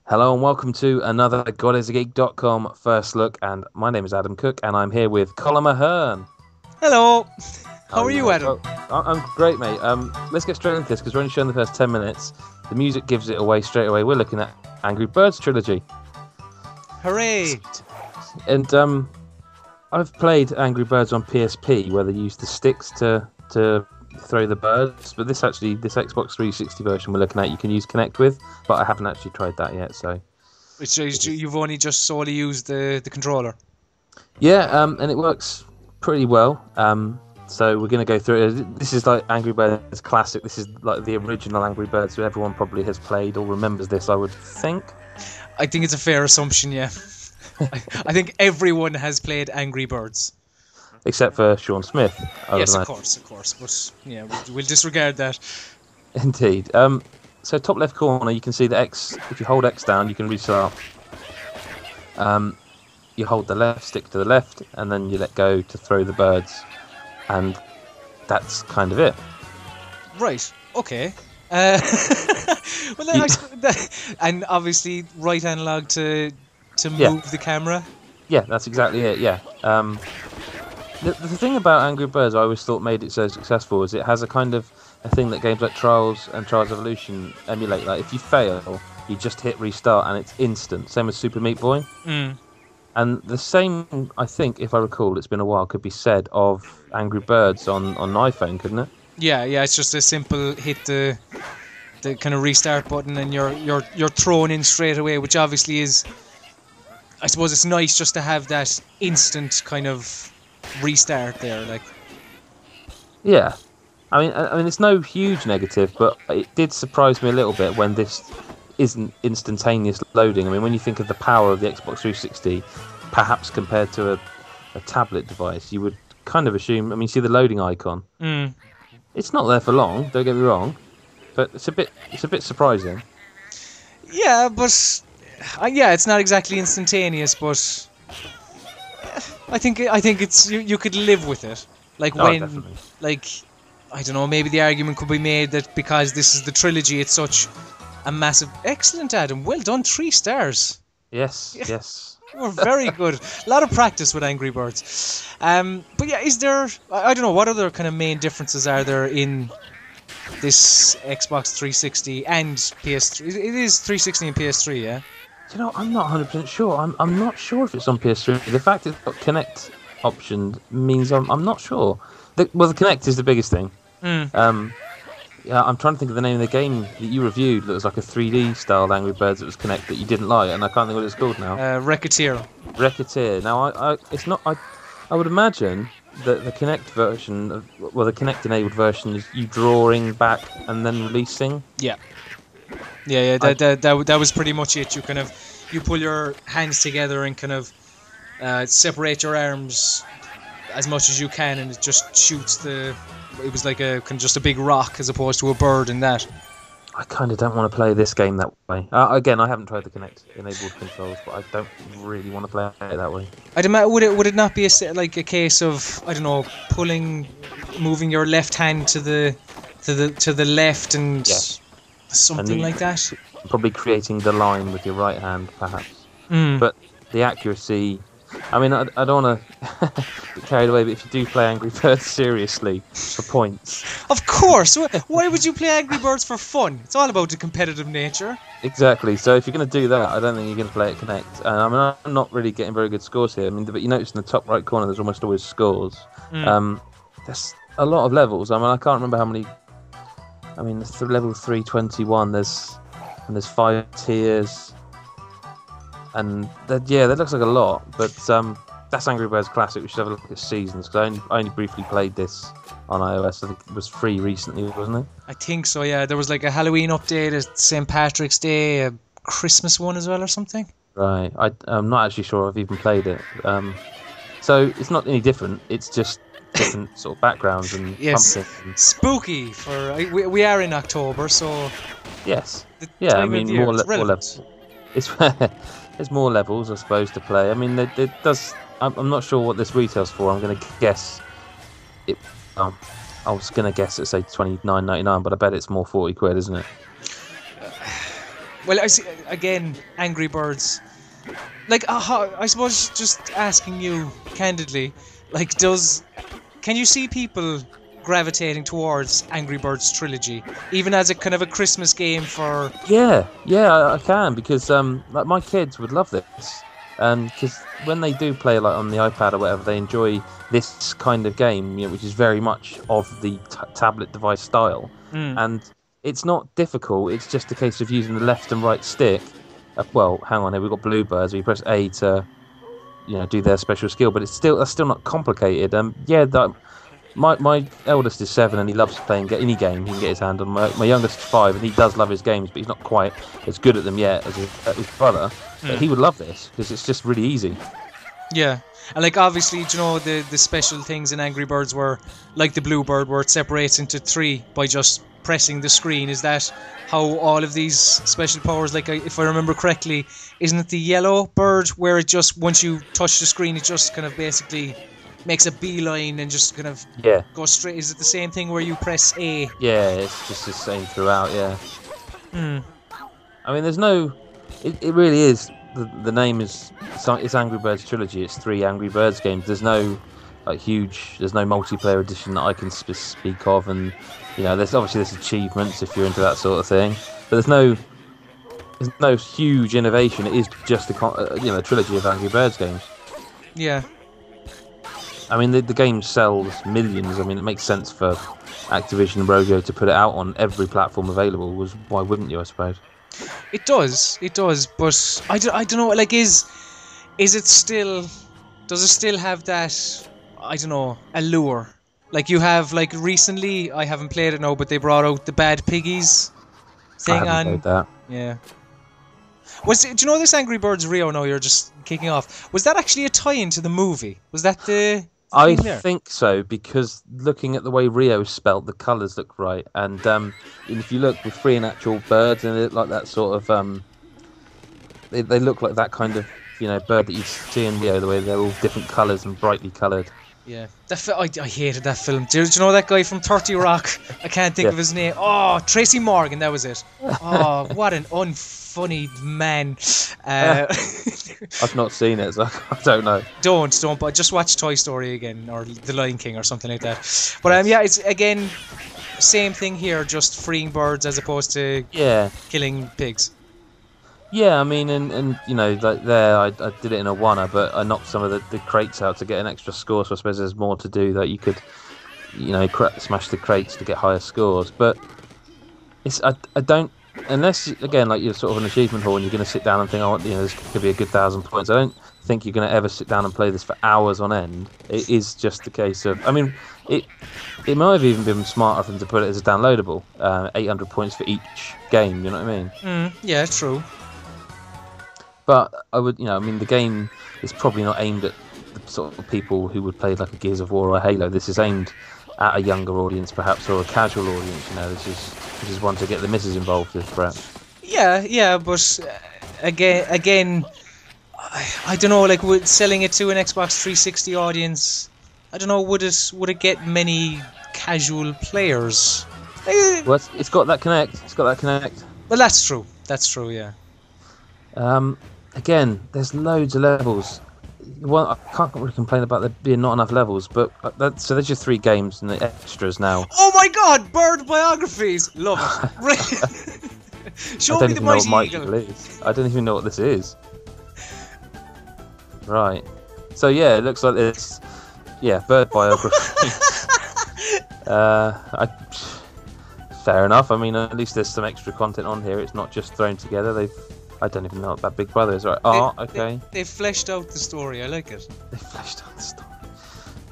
Hello and welcome to another GodIsAGeek.com first look. And my name is Adam Cook, and I'm here with Colin Ahern. Hello. How How are you, mate? Adam? I'm great, mate. Let's get straight into this because we're only showing the first 10 minutes. The music gives it away straight away. We're looking at Angry Birds Trilogy. Hooray! And I've played Angry Birds on PSP where they use the sticks to throw the birds, but this Xbox 360 version we're looking at, you can use Connect with, but I haven't actually tried that yet. So You've only just solely used the controller. yeah, and it works pretty well. So we're going to go through it. This is like Angry Birds Classic. This is like the original Angry Birds, so everyone probably has played or remembers this, I would think. I think it's a fair assumption, yeah. I think everyone has played Angry Birds. Except for Sean Smith. Yes, of course. But yeah, we'll disregard that. Indeed. So top left corner, you can see the X. If you hold X down, you can restart. You hold the left stick to the left, and then you let go to throw the birds, and that's kind of it. Right. Okay. Well, then and obviously right analog to move the camera. Yeah, that's exactly it. Yeah. The thing about Angry Birds I always thought made it so successful is it has a kind of a thing that games like Trials and Trials Evolution emulate. Like if you fail, you just hit restart and it's instant. Same as Super Meat Boy. Mm. And the same, I think, if I recall, it's been a while, could be said of Angry Birds on iPhone, couldn't it? Yeah. It's just a simple hit the kind of restart button and you're thrown in straight away, which obviously is, I suppose it's nice just to have that instant kind of restart there, like. Yeah, I mean, it's no huge negative, but it did surprise me a little bit when this isn't instantaneous loading. I mean, when you think of the power of the Xbox 360, perhaps compared to a tablet device, you would kind of assume. I mean, see the loading icon. Mm. It's not there for long. Don't get me wrong, but it's a bit surprising. Yeah, but it's not exactly instantaneous, but I think it's you could live with it. Like when, definitely. like, I don't know, maybe the argument could be made that because this is the trilogy, it's such a massive. Excellent, Adam. Well done. 3 stars. Yes. You were very good. A lot of practice with Angry Birds. But yeah, is there? I don't know. What other kind of main differences are there in this Xbox 360 and PS3? It is 360 and PS3, yeah. You know, I'm not 100% sure. I'm not sure if it's on PS3. The fact it's got Connect option means I'm not sure. The Connect is the biggest thing. Mm. Yeah, I'm trying to think of the name of the game that you reviewed that was like a 3D style Angry Birds that was Connect that you didn't like, and I can't think what it's called now. Racketeer. Racketeer. Now, it's not. I would imagine that the Connect version, the Connect enabled version, is you drawing back and then releasing. Yeah. That was pretty much it. You pull your hands together and kind of separate your arms as much as you can, and it just shoots the. It was like just a big rock as opposed to a bird in that. I kind of don't want to play this game that way. Again, I haven't tried the Connect enabled controls, but I don't really want to play it that way. I'd imagine, would it not be a case of, I don't know, moving your left hand to the left and something like that? Probably creating the line with your right hand, perhaps. Mm. But the accuracy. I mean, I don't want to get carried away, but if you do play Angry Birds seriously for points... Of course! Why would you play Angry Birds for fun? It's all about the competitive nature. Exactly. So if you're going to do that, I don't think you're going to play it Connect. And I mean, I'm not really getting very good scores here. I mean, but you notice in the top right corner, there's almost always scores. Mm. There's a lot of levels. I mean, I can't remember how many... I mean, level 321, there's 5 tiers... And that looks like a lot, but that's Angry Birds Classic. We should have a look at seasons, because I only briefly played this on iOS. I think it was free recently, wasn't it? I think so, yeah. There was like a Halloween update, a St. Patrick's Day, a Christmas one as well, or something. Right. I'm not actually sure I've even played it. So it's not any different. It's just different sort of backgrounds and pumpkins. Spooky. We are in October, so yes. Yeah, I mean more levels. There's more levels, I suppose, to play. I mean, it does. I'm not sure what this retails for. I'm going to guess it. I was going to guess it say $29.99, but I bet it's more 40 quid, isn't it? Well, I see, again, Angry Birds. Like, I suppose just asking you candidly, like, can you see people gravitating towards Angry Birds Trilogy, even as a kind of a Christmas game for? Yeah, I can, because like my kids would love this, because when they do play like on the iPad or whatever, they enjoy this kind of game, which is very much of the tablet device style, and it's not difficult. It's just a case of using the left and right stick. Well, hang on here. We've got bluebirds. We press A to, do their special skill, but that's still not complicated. My eldest is 7 and he loves playing any game he can get his hand on. My youngest is 5 and he does love his games, but he's not quite as good at them yet as his brother. But he would love this because it's just really easy. Yeah. And like obviously, the special things in Angry Birds were like the bluebird where it separates into 3 by just pressing the screen. Is that how all of these special powers, like if I remember correctly, isn't it the yellow bird where it just, once you touch the screen, it just kind of basically makes a beeline and just kind of goes straight? Is it the same thing where you press A? Yeah, it's just the same throughout, yeah. I mean, there's no... It really is... The name is... It's Angry Birds Trilogy. It's 3 Angry Birds games. There's no there's no multiplayer edition that I can speak of, and there's achievements if you're into that sort of thing, but there's no huge innovation. It is just a trilogy of Angry Birds games. Yeah. I mean, the game sells millions. I mean, it makes sense for Activision and Rogo to put it out on every platform available. Why wouldn't you, I suppose? It does, but I don't know, like, does it still have that, I don't know, allure? Like, you have, like, recently, I haven't played it now, but they brought out the Bad Piggies thing I haven't played that. Yeah. Do you know this Angry Birds Rio now you're just kicking off? Was that actually a tie-in to the movie? Was that the I thing there? think so, because looking at the way Rio is spelt, the colours look right, and if you look with 3 actual birds, and they look like that sort of they look like that kind of bird that you see in Rio, the way they're all different colours and brightly coloured. Yeah, I hated that film. Do you know that guy from 30 Rock? I can't think of his name. Oh, Tracy Morgan, that was it. Oh, what an unfunny man. I've not seen it, so I don't know. Don't, but just watch Toy Story again, or The Lion King, or something like that. But yeah, it's again, same thing here, just freeing birds as opposed to killing pigs. Yeah, I mean, and like there, I did it in a one-er, but I knocked some of the crates out to get an extra score. So I suppose there's more to do. That you could, smash the crates to get higher scores. But I don't, unless again, like you're sort of an achievement hall and you're going to sit down and think, oh, this could be a good 1,000 points. I don't think you're going to ever sit down and play this for hours on end. It is just a case of, I mean, it might have even been smarter for them to put it as a downloadable, 800 points for each game. You know what I mean? Yeah, true. But I would, the game is probably not aimed at the sort of people who would play like a Gears of War or a Halo. This is aimed at a younger audience, perhaps, or a casual audience. This is one to get the missus involved with, perhaps. Yeah, but again, I don't know. Like, selling it to an Xbox 360 audience, I don't know. Would it get many casual players? Well, it's got that Connect. Well, that's true. Yeah. Again, there's loads of levels. Well, I can't really complain about there being not enough levels, but so there's your 3 games and the extras now. Oh my God! Bird biographies, love it. Show me the Mighty Eagle. I don't even know what this is. Right. So yeah, it looks like it's bird biographies. Fair enough. I mean, at least there's some extra content on here. It's not just thrown together. I don't even know what that Big Brother is. Right. Okay. They've fleshed out the story. I like it. They fleshed out the story.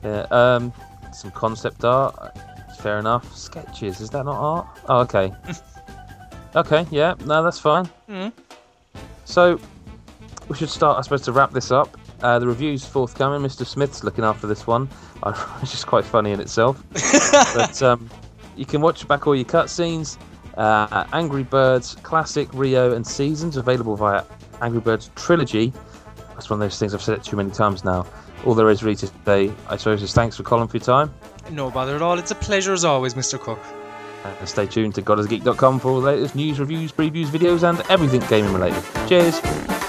Yeah. Some concept art. Fair enough. Sketches. Is that not art? Oh, okay. Okay. Yeah. No, that's fine. So we should start, I suppose, to wrap this up. The review's forthcoming. Mr. Smith's looking after this one, which is quite funny in itself. But you can watch back all your cutscenes. Angry Birds Classic, Rio and Seasons available via Angry Birds Trilogy. That's one of those things I've said it too many times now. All there is really to say, I suppose, is thanks for Colin for your time. No bother at all. It's a pleasure as always, Mr. Cook. And stay tuned to godisgeek.com for all the latest news, reviews, previews, videos, and everything gaming related. Cheers!